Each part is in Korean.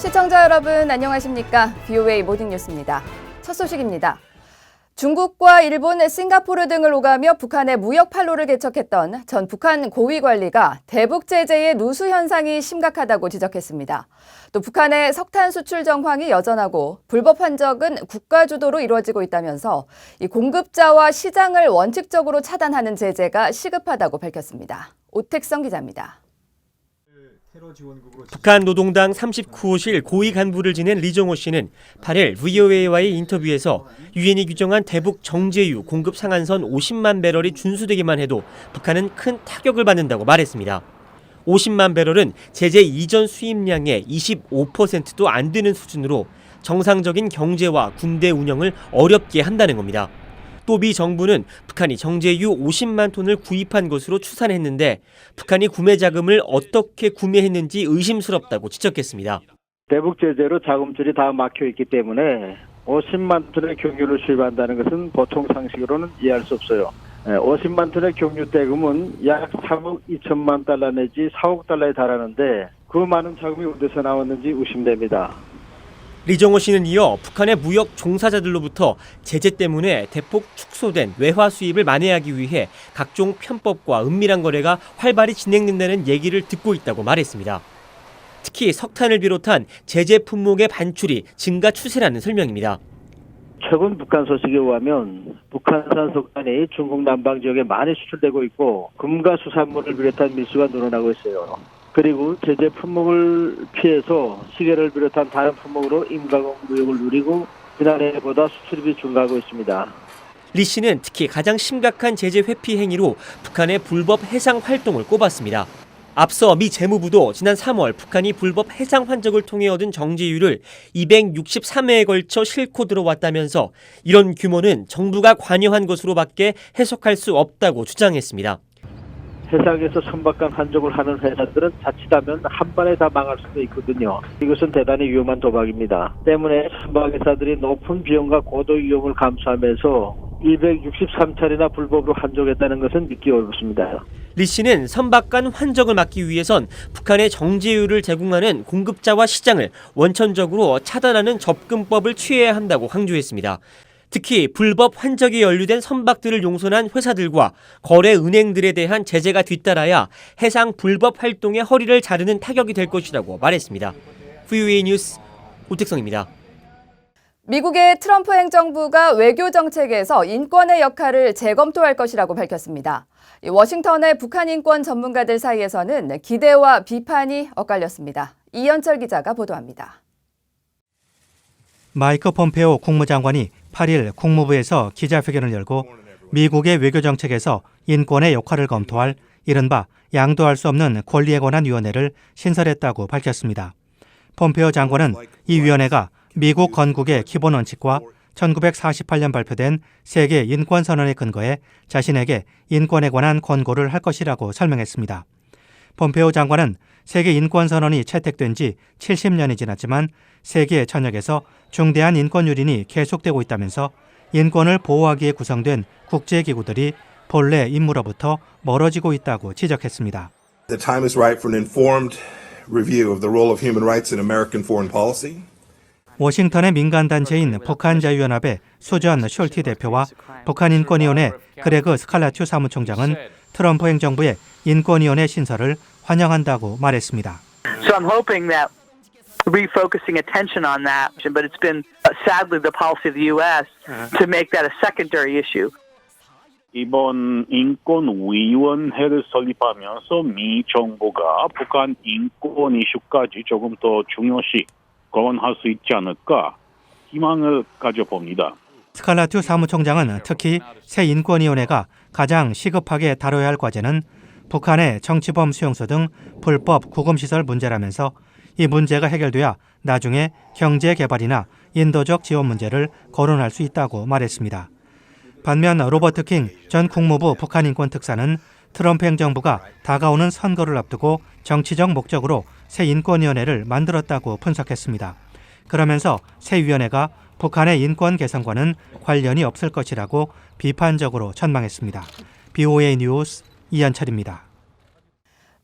시청자 여러분 안녕하십니까? BOA 모닝뉴스입니다. 첫 소식입니다. 중국과 일본, 싱가포르 등을 오가며 북한의 무역 판로를 개척했던 전 북한 고위 관리가 대북 제재의 누수 현상이 심각하다고 지적했습니다. 또 북한의 석탄 수출 정황이 여전하고 불법 환적은 국가 주도로 이루어지고 있다면서 이 공급자와 시장을 원칙적으로 차단하는 제재가 시급하다고 밝혔습니다. 오택성 기자입니다. 북한 노동당 39호실 고위 간부를 지낸 리정호 씨는 8일 VOA와의 인터뷰에서 유엔이 규정한 대북 정제유 공급 상한선 50만 배럴이 준수되기만 해도 북한은 큰 타격을 받는다고 말했습니다. 50만 배럴은 제재 이전 수입량의 25%도 안 되는 수준으로 정상적인 경제와 군대 운영을 어렵게 한다는 겁니다. 또 미 정부는 북한이 정제유 50만 톤을 구입한 것으로 추산했는데 북한이 구매 자금을 어떻게 구매했는지 의심스럽다고 지적했습니다. 대북 제재로 자금줄이 다 막혀 있기 때문에 50만 톤의 경유를 수입한다는 것은 보통 상식으로는 이해할 수 없어요. 50만 톤의 경유 대금은 약 3억 2천만 달러 내지 4억 달러에 달하는데 그 많은 자금이 어디서 나왔는지 의심됩니다. 리정호 씨는 이어 북한의 무역 종사자들로부터 제재 때문에 대폭 축소된 외화 수입을 만회하기 위해 각종 편법과 은밀한 거래가 활발히 진행된다는 얘기를 듣고 있다고 말했습니다. 특히 석탄을 비롯한 제재 품목의 반출이 증가 추세라는 설명입니다. 최근 북한 소식에 의하면 북한산 석탄이 중국 남방 지역에 많이 수출되고 있고 금과 수산물을 비롯한 밀수가 늘어나고 있어요. 그리고 제재 품목을 피해서 시계를 비롯한 다른 품목으로 임가공 무역을 누리고 지난해보다 수출입이 증가하고 있습니다. 리 씨는 특히 가장 심각한 제재 회피 행위로 북한의 불법 해상 활동을 꼽았습니다. 앞서 미 재무부도 지난 3월 북한이 불법 해상 환적을 통해 얻은 정제유를 263회에 걸쳐 싣고 들어왔다면서 이런 규모는 정부가 관여한 것으로밖에 해석할 수 없다고 주장했습니다. 해상에서 선박간 환적을 하는 회사들은 자칫하면 한 번에 다 망할 수도 있거든요. 이것은 대단히 위험한 도박입니다. 때문에 선박회사들이 높은 비용과 고도 위험을 감수하면서 263차례나 불법으로 환적했다는 것은 믿기 어렵습니다. 리 씨는 선박 간 환적을 막기 위해선 북한의 정제유를 제공하는 공급자와 시장을 원천적으로 차단하는 접근법을 취해야 한다고 강조했습니다. 특히 불법 환적이 연루된 선박들을 용선한 회사들과 거래 은행들에 대한 제재가 뒤따라야 해상 불법 활동의 허리를 자르는 타격이 될 것이라고 말했습니다. VOA 뉴스 오택성입니다. 미국의 트럼프 행정부가 외교 정책에서 인권의 역할을 재검토할 것이라고 밝혔습니다. 워싱턴의 북한 인권 전문가들 사이에서는 기대와 비판이 엇갈렸습니다. 이현철 기자가 보도합니다. 마이크 폼페오 국무장관이 8일 국무부에서 기자회견을 열고 미국의 외교 정책에서 인권의 역할을 검토할 이른바 양도할 수 없는 권리에 관한 위원회를 신설했다고 밝혔습니다. 폼페오 장관은 이 위원회가 미국 건국의 기본 원칙과 1948년 발표된 세계 인권선언에 근거해 자신에게 인권에 관한 권고를 할 것이라고 설명했습니다. 폼페오 장관은 세계 인권선언이 채택된 지 70년이 지났지만 세계 전역에서 중대한 인권 유린이 계속되고 있다면서 인권을 보호하기에 구성된 국제기구들이 본래 임무로부터 멀어지고 있다고 지적했습니다. The time is right for an informed review of the role of human rights in American foreign policy. 워싱턴의 민간단체인 북한자유연합의 수전 숄티 대표와 북한인권위원회 그레그 스칼라튜 사무총장은 트럼프 행정부의 인권위원회 신설을 환영한다고 말했습니다. So I'm hoping that refocusing attention on that, but it's been sadly the policy of the U.S. to make that a secondary issue. 이번 인권위원회를 설립하면서 미 정부가 북한 인권 이슈까지 조금 더 중요시 거론할 수 있지 않을까 희망을 가져봅니다. 스칼라튜 사무총장은 특히 새 인권위원회가 가장 시급하게 다뤄야 할 과제는 북한의 정치범 수용소 등 불법 구금시설 문제라면서 이 문제가 해결돼야 나중에 경제 개발이나 인도적 지원 문제를 거론할 수 있다고 말했습니다. 반면 로버트 킹 전 국무부 북한인권특사는 트럼프 행정부가 다가오는 선거를 앞두고 정치적 목적으로 새 인권위원회를 만들었다고 분석했습니다. 그러면서 새 위원회가 북한의 인권 개선과는 관련이 없을 것이라고 비판적으로 전망했습니다. BOA 뉴스 이현철입니다.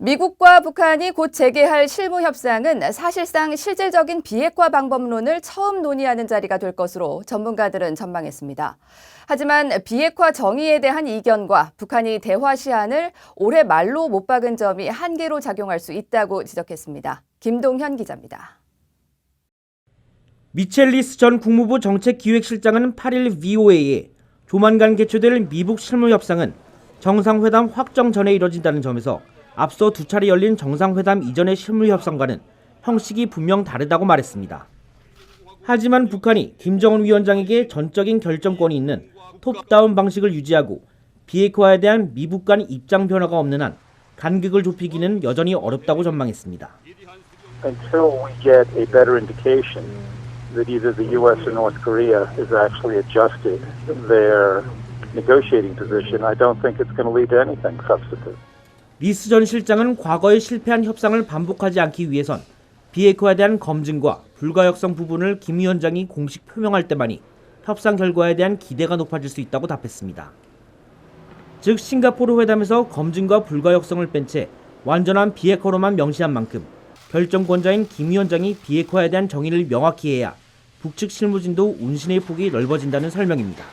미국과 북한이 곧 재개할 실무 협상은 사실상 실질적인 비핵화 방법론을 처음 논의하는 자리가 될 것으로 전문가들은 전망했습니다. 하지만 비핵화 정의에 대한 이견과 북한이 대화 시한을 올해 말로 못 박은 점이 한계로 작용할 수 있다고 지적했습니다. 김동현 기자입니다. 미첼리스 전 국무부 정책기획실장은 8일 VOA에 조만간 개최될 미북 실무협상은 정상회담 확정 전에 이뤄진다는 점에서 앞서 두 차례 열린 정상회담 이전의 실무협상과는 형식이 분명 다르다고 말했습니다. 하지만 북한이 김정은 위원장에게 전적인 결정권이 있는 톱다운 방식을 유지하고 비핵화에 대한 미북 간 입장 변화가 없는 한 간극을 좁히기는 여전히 어렵다고 전망했습니다. Until we get a better indication that either the U.S. or North Korea has actually adjusted their negotiating position, I don't think it's going to lead to anything substantive. 리스 전 실장은 과거에 실패한 협상을 반복하지 않기 위해선 비핵화에 대한 검증과 불가역성 부분을 김 위원장이 공식 표명할 때만이 협상 결과에 대한 기대가 높아질 수 있다고 답했습니다. 즉 싱가포르 회담에서 검증과 불가역성을 뺀 채 완전한 비핵화로만 명시한 만큼 결정권자인 김 위원장이 비핵화에 대한 정의를 명확히 해야 북측 실무진도 운신의 폭이 넓어진다는 설명입니다.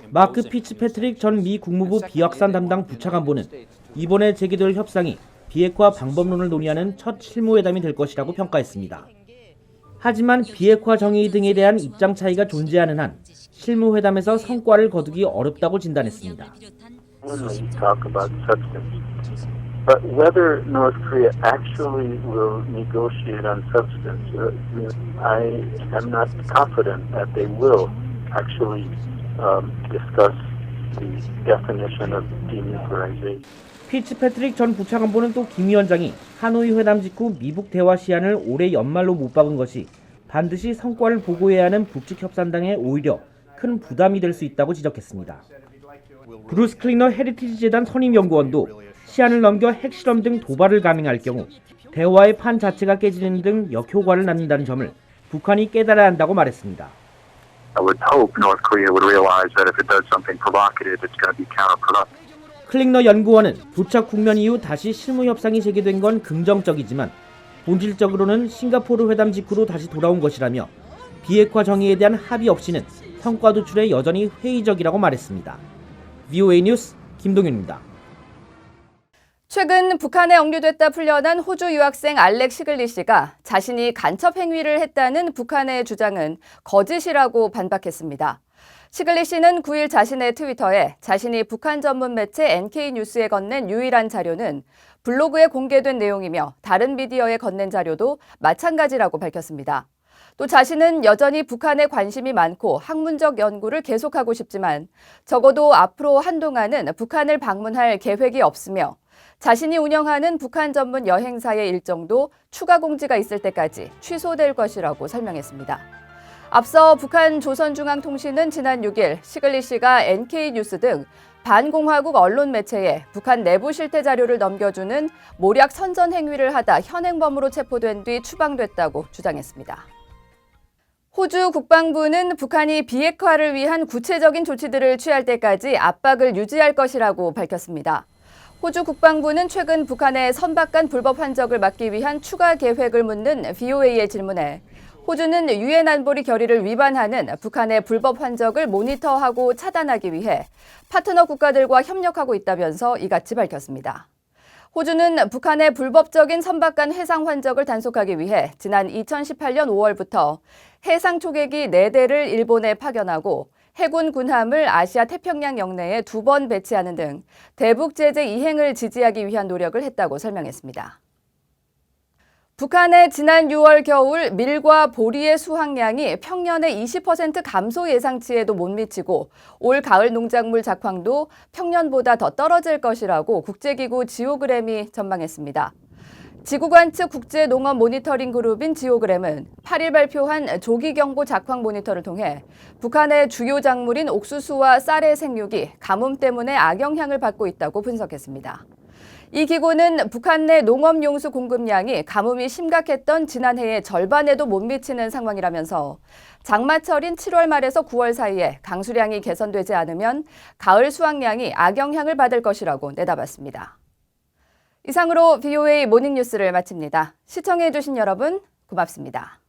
마크 피츠패트릭 전 미 국무부 비확산 담당 부차관보는 이번에 재개될 협상이 비핵화 방법론을 논의하는 첫 실무회담이 될 것이라고 평가했습니다. 하지만 비핵화 정의 등에 대한 입장 차이가 존재하는 한 실무회담에서 성과를 거두기 어렵다고 진단했습니다. But whether North Korea actually will negotiate on substance, I am not confident that they will actually discuss the definition of denuclearization. 피츠패트릭 전 부차관보는 또 김 위원장이 하노이 회담 직후 미북 대화 시한을 올해 연말로 못 박은 것이 반드시 성과를 보고해야 하는 북측 협상당에 오히려 큰 부담이 될 수 있다고 지적했습니다. 브루스 클리너 헤리티지 재단 선임연구원도 시한을 넘겨 핵실험 등 도발을 감행할 경우 대화의 판 자체가 깨지는 등 역효과를 낳는다는 점을 북한이 깨달아야 한다고 말했습니다. I would hope North Korea would realize that if it does something provocative, it's going to be counterproductive. 클링너 연구원은 도착 국면 이후 다시 실무 협상이 재개된 건 긍정적이지만 본질적으로는 싱가포르 회담 직후로 다시 돌아온 것이라며 비핵화 정의에 대한 합의 없이는 성과 도출에 여전히 회의적이라고 말했습니다. VOA 뉴스 김동윤입니다. 최근 북한에 억류됐다 풀려난 호주 유학생 알렉 시글리 씨가 자신이 간첩 행위를 했다는 북한의 주장은 거짓이라고 반박했습니다. 시글리 씨는 9일 자신의 트위터에 자신이 북한 전문 매체 NK뉴스에 건넨 유일한 자료는 블로그에 공개된 내용이며 다른 미디어에 건넨 자료도 마찬가지라고 밝혔습니다. 또 자신은 여전히 북한에 관심이 많고 학문적 연구를 계속하고 싶지만 적어도 앞으로 한동안은 북한을 방문할 계획이 없으며 자신이 운영하는 북한 전문 여행사의 일정도 추가 공지가 있을 때까지 취소될 것이라고 설명했습니다. 앞서 북한 조선중앙통신은 지난 6일 시글리 씨가 NK뉴스 등 반공화국 언론 매체에 북한 내부 실태 자료를 넘겨주는 모략 선전 행위를 하다 현행범으로 체포된 뒤 추방됐다고 주장했습니다. 호주 국방부는 북한이 비핵화를 위한 구체적인 조치들을 취할 때까지 압박을 유지할 것이라고 밝혔습니다. 호주 국방부는 최근 북한의 선박 간 불법 환적을 막기 위한 추가 계획을 묻는 VOA의 질문에 호주는 유엔 안보리 결의를 위반하는 북한의 불법 환적을 모니터하고 차단하기 위해 파트너 국가들과 협력하고 있다면서 이같이 밝혔습니다. 호주는 북한의 불법적인 선박 간 해상 환적을 단속하기 위해 지난 2018년 5월부터 해상 초계기 4대를 일본에 파견하고 해군 군함을 아시아 태평양 영내에 2번 배치하는 등 대북 제재 이행을 지지하기 위한 노력을 했다고 설명했습니다. 북한의 지난 6월 겨울 밀과 보리의 수확량이 평년의 20% 감소 예상치에도 못 미치고 올 가을 농작물 작황도 평년보다 더 떨어질 것이라고 국제기구 지오그램이 전망했습니다. 지구관측 국제농업 모니터링 그룹인 지오그램은 8일 발표한 조기경보 작황 모니터를 통해 북한의 주요 작물인 옥수수와 쌀의 생육이 가뭄 때문에 악영향을 받고 있다고 분석했습니다. 이 기구는 북한 내 농업용수 공급량이 가뭄이 심각했던 지난해의 절반에도 못 미치는 상황이라면서 장마철인 7월 말에서 9월 사이에 강수량이 개선되지 않으면 가을 수확량이 악영향을 받을 것이라고 내다봤습니다. 이상으로 VOA 모닝뉴스를 마칩니다. 시청해주신 여러분 고맙습니다.